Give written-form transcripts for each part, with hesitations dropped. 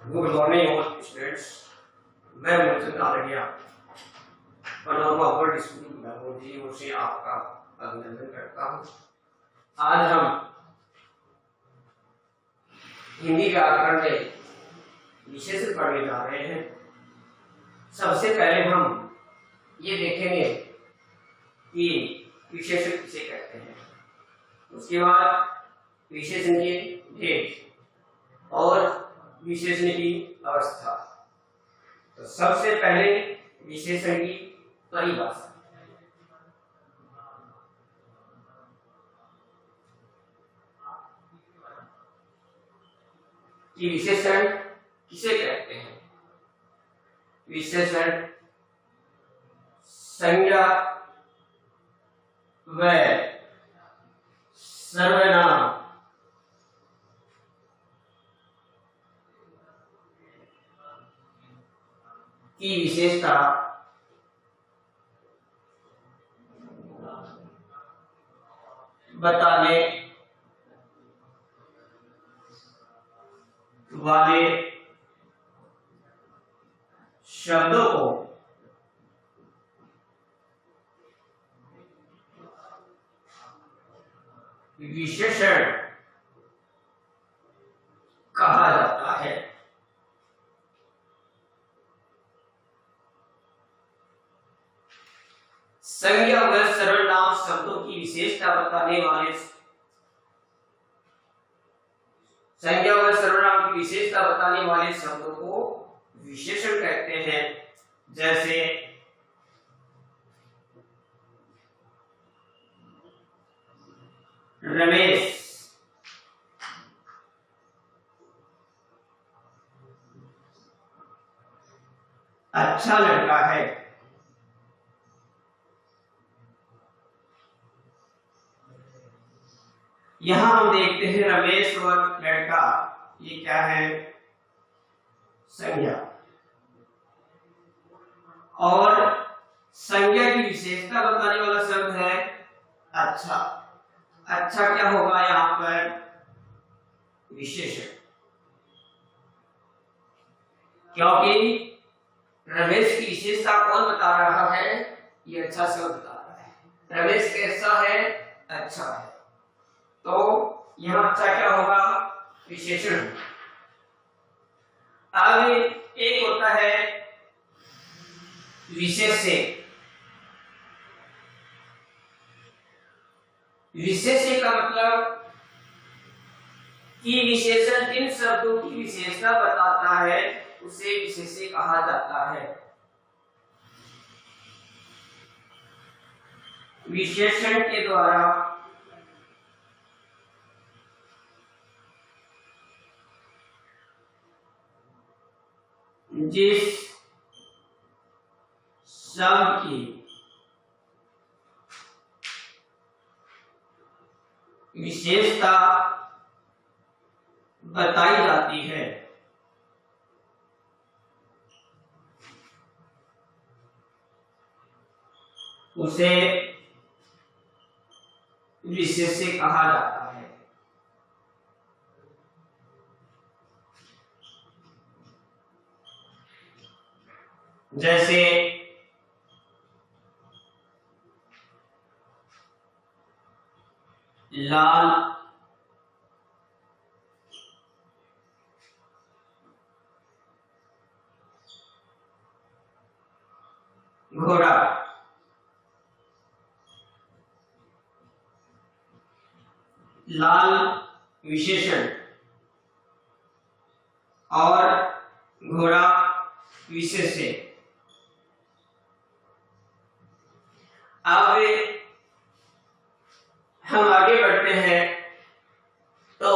Good morning all students. मैं Mulchand Aladiya Panorama World School Bangalore जी ओर से आपका अभिनंदन करता हूँ। आज हम हिंदी व्याकरण में विशेषण पढ़ने जा रहे हैं। सबसे पहले हम ये देखेंगे कि विशेषण किसे कहते हैं, उसके बाद विशेषण के भेद और विशेषण की अवस्था। तो सबसे पहले विशेषण की परिभाषा। कि विशेषण किसे कहते हैं? विशेषण संज्ञा व सर्वनाम की विशेषता बताने वाले शब्दों को विशेषण कहा जाता है। संज्ञा व सर्वनाम शब्दों की विशेषता बताने वाले संज्ञा व सर्वनाम की विशेषता बताने वाले शब्दों को विशेषण कहते हैं। जैसे रमेश, अच्छा लड़का है। यहां हम देखते हैं रमेश और लड़का, ये क्या है? संज्ञा। और संज्ञा की विशेषता बताने वाला शब्द है अच्छा। अच्छा क्या होगा यहां पर? विशेषण। क्योंकि रमेश की विशेषता कौन बता रहा है? ये अच्छा शब्द बता रहा है। रमेश कैसा है? अच्छा है। तो यहां अच्छा क्या होगा? विशेषण। अब एक होता है विशेष्य। विशेष्य का मतलब कि विशेषण जिन शब्दों की विशेषता बताता है उसे विशेष्य कहा जाता है। विशेषण के द्वारा जिस शब्द की विशेषता बताई जाती है उसे विशेष्य कहा जाता है। जैसे लाल, घोड़ा। लाल विशेषण और घोड़ा विशेष्य। अब हम आगे बढ़ते हैं तो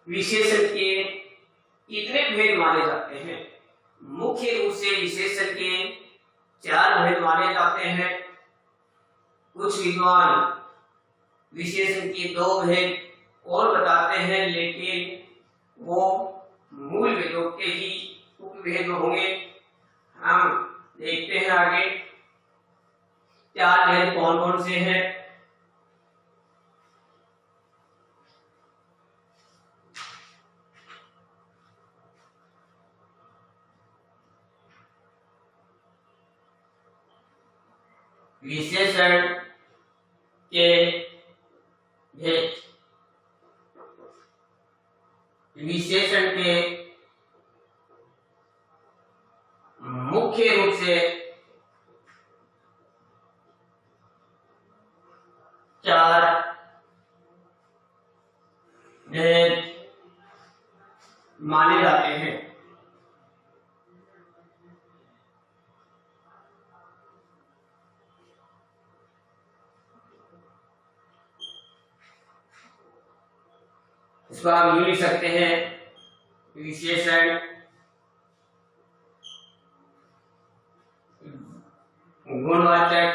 विशेषण के कितने भेद माने जाते हैं? मुख्य रूप से विशेषण के 4 भेद माने जाते हैं। कुछ विद्वान विशेषण के 2 भेद और बताते हैं, लेकिन वो मूल भेदों के ही उपभेद होंगे। हम देखते हैं आगे 4 भेद कौन कौन से हैं। विशेषण के भेद, विशेषण के मुख्य रूप से चार भेद माने जाते हैं। इसको हम यूं लिख सकते हैं, विशेषण गुणवाचक,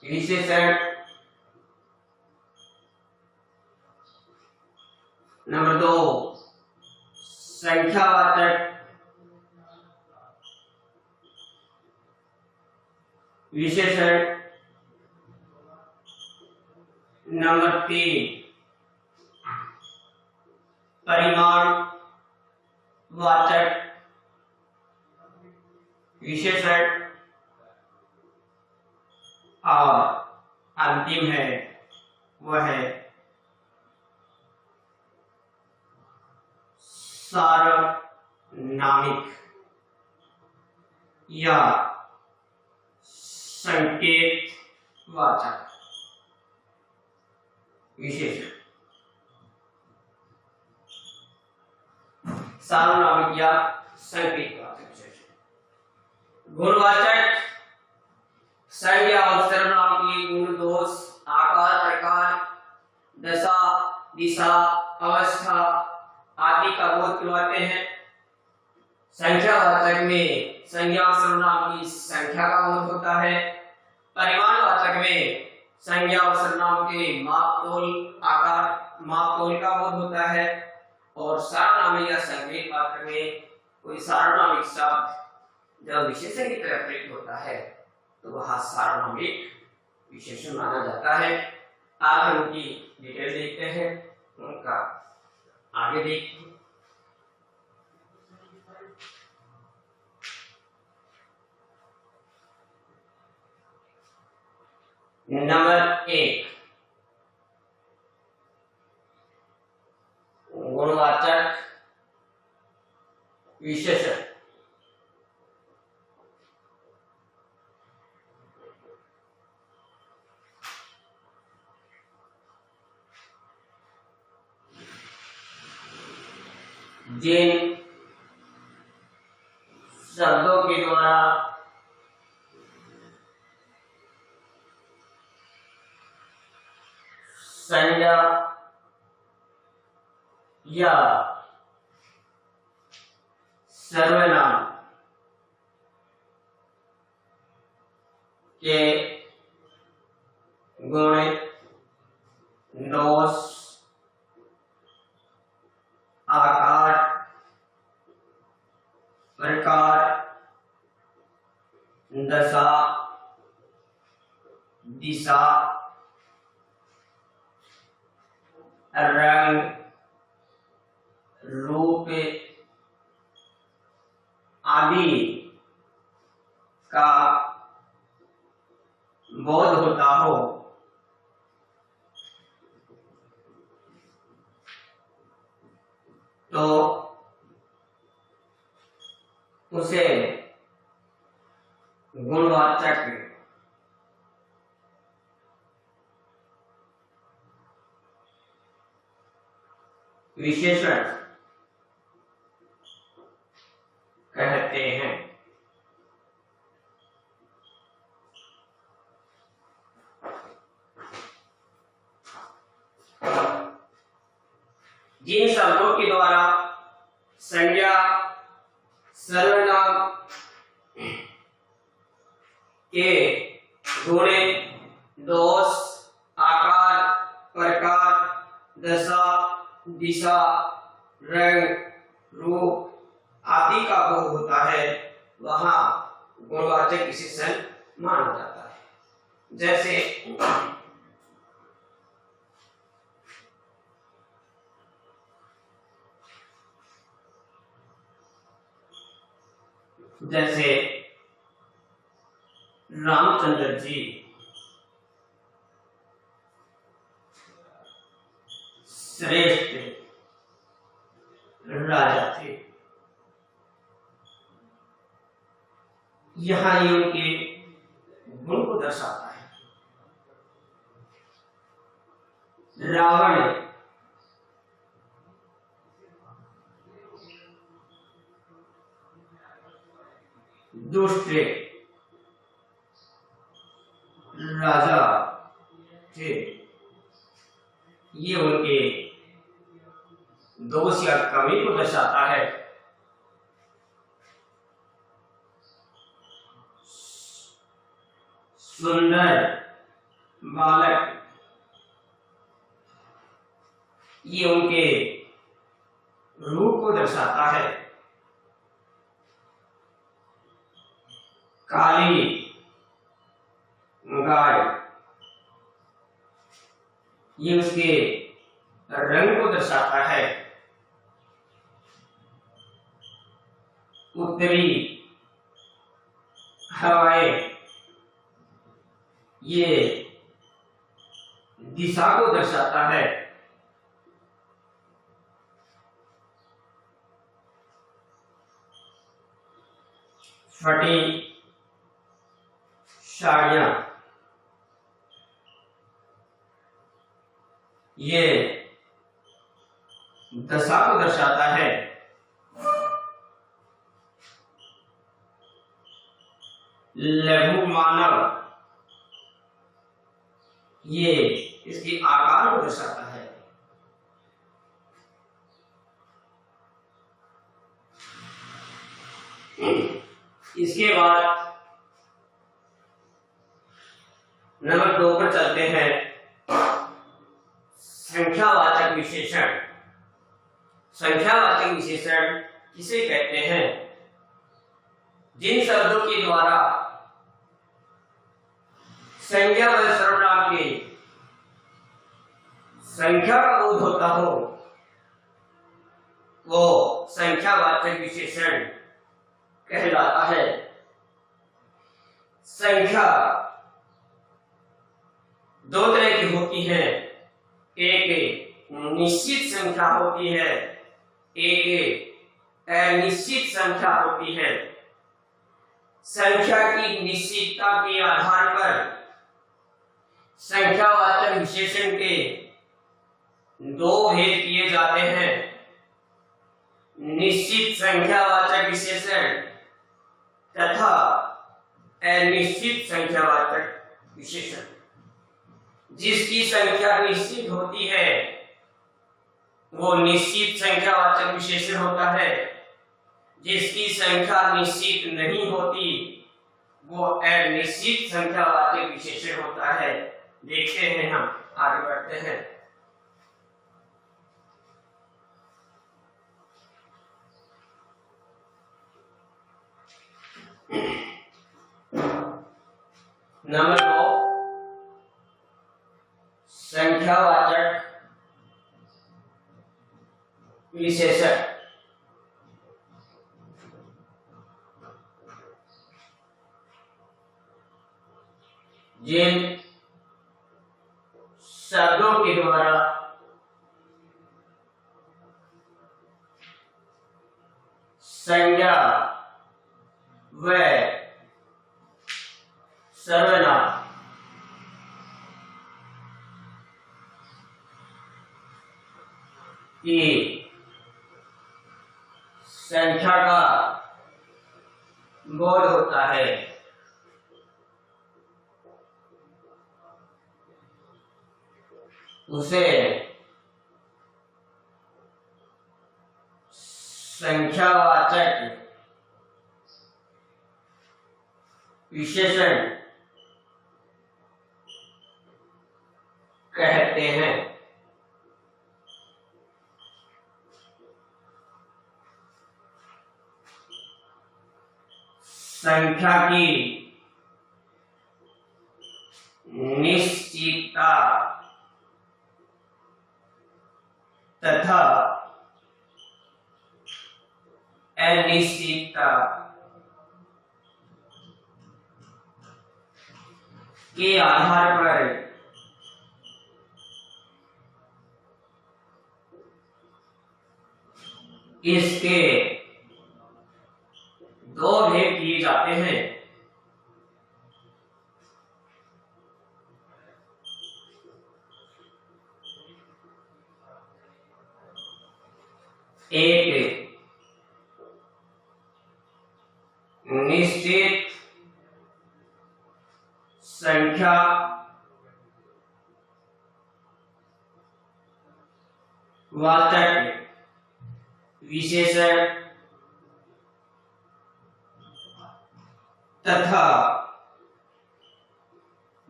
विशेषण नंबर 2 संख्यावाचक, विशेषण नंबर 3 परिमाण वाचक, विशेषण और अंतिम है वह है सार्वनामिक या संकेतवाचक विशेषण। सार्वनामिक या संकेतवाचक विशेषण। गुणवाचक संज्ञा और सर्वनाम की गुण, दोष, आकार, प्रकार, दशा, दिशा, अवस्था आदि का बोध करवाते हैं। संख्यावाचक में संज्ञा और सर्वनाम की संख्या का बोध होता है। परिमाणवाचक में संज्ञा और सर्वनाम के माप तोल, आकार, माप तोल का बोध होता है। और सार्वनामिक या संकेतवाचक में कोई सार्वनामिक शब्द जब विशेषण की तरह प्रयुक्त होता है तो वह सार्वनामिक विशेषण माना जाता है। आप उनकी डिटेल देखते हैं, उनका आगे देखते हैं। नंबर 1 गुणवाचक विशेषण। जिन शब्दों के द्वारा संज्ञा या सर्वनाम के गुण, दोष, आकार, प्रकार, दशा, दिशा, रंग, रूप आदि का बोध होता हो तो उसे गुणवाचक विशेषण कहते हैं। जिन शब्दों के द्वारा संज्ञा, सर्वनाम के गुण, दोष, आकार, प्रकार, दशा, दिशा, रंग, रूप आदि का बोध होता है वहां गुणवाचक विशेषण माना जाता है। जैसे जैसे रामचंद्र जी श्रेष्ठ राजा थे। यहाँ ये उनके गुण को दर्शाता है। रावण दुष्ट राजा थे। ये उनके दोष या कमी को दर्शाता है। सुंदर बालक, ये उनके रूप को दर्शाता है। काली गाय, ये उसके रंग को दर्शाता है। उत्तरी हवाएं, ये दिशा को दर्शाता है। फटी साड़ियां, ये दशा को दर्शाता है। लघु मानव, ये इसके आकार को दर्शाता है। इसके बाद नंबर 2 पर चलते हैं। संख्यावाचक विशेषण। संख्यावाचक विशेषण किसे कहते हैं? जिन शब्दों के द्वारा संज्ञा व सर्वनाम के संख्या का बोध होता हो, वो संख्यावाचक विशेषण कहलाता है। संख्या दो तरह की होती है। एक निश्चित संख्या होती है, एक अनिश्चित संख्या होती है। संख्या की निश्चितता के आधार पर संख्यावाचक विशेषण के दो भेद किए जाते हैं। निश्चित संख्यावाचक विशेषण तथा अनिश्चित संख्यावाचक विशेषण। जिसकी संख्या निश्चित होती है वो निश्चित संख्यावाचक विशेषण होता है। जिसकी संख्या निश्चित नहीं होती वो अनिश्चित संख्यावाचक विशेषण होता है। देखते हैं, हम आगे बढ़ते हैं। नंबर 2, संख्यावाचक विशेषण। जिन शब्दों के द्वारा संज्ञा व सर्वनाम की संख्या का बोध होता है, उसे संख्यावाचक विशेषण कहते हैं। संख्या की निश्चितता तथा अनिश्चितता के आधार पर इसके दो भेद किए जाते हैं। एक निश्चित संख्या वाचक विशेषण तथा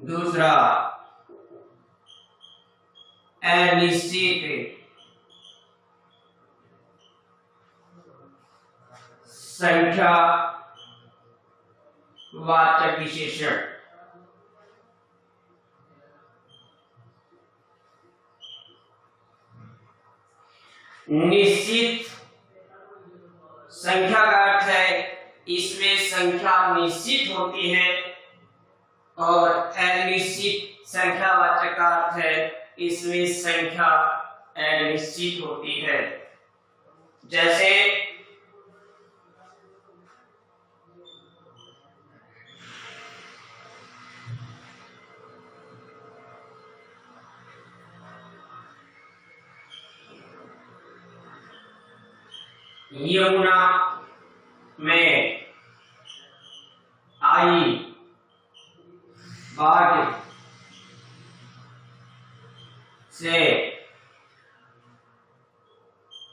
दूसरा अनिश्चित संख्या वाचक विशेषण। निश्चित संख्या का अर्थ है इसमें संख्या निश्चित होती है, और अनिश्चित संख्या वाचक का अर्थ है इसमें संख्या अनिश्चित होती है। जैसे यमुना में आई बाढ़ से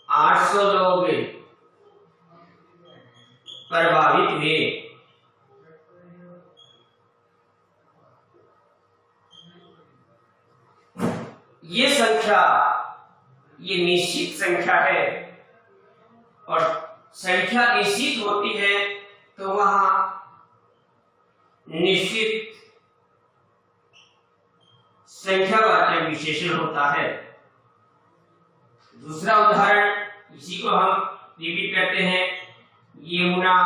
800 लोग प्रभावित हुए। ये संख्या ये निश्चित संख्या है, और संख्या निश्चित होती है तो वहां निश्चित संख्यावाचक विशेषण होता है। दूसरा उदाहरण इसी को हम रिपीट करते हैं। यमुना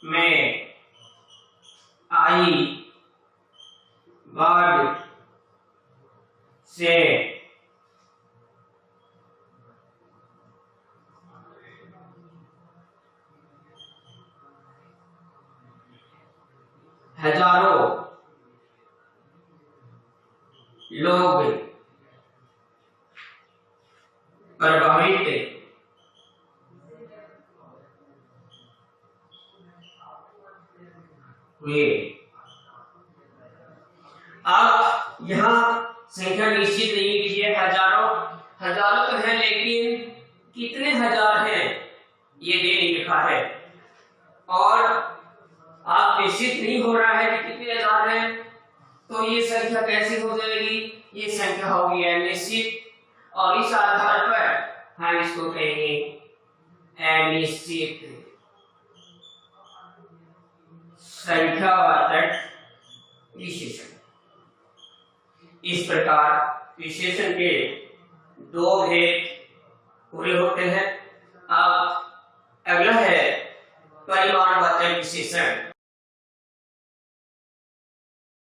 में आई बाढ़ से 1000 लोग प्रभावित हुए। अब यहाँ संख्या निश्चित नहीं लिखी है, हजारों तो है, लेकिन कितने हजार हैं ये दे नहीं लिखा है, और आप निश्चित नहीं हो रहा है कि कितने हजार हैं, तो ये संख्या कैसे हो जाएगी? ये संख्या होगी अनिश्चित, और इस आधार पर हम इसको कहेंगे अनिश्चित संख्यावाचक विशेषण। इस प्रकार विशेषण के दो भेद पूरे होते हैं। अब अगला है परिमाणवाचक विशेषण।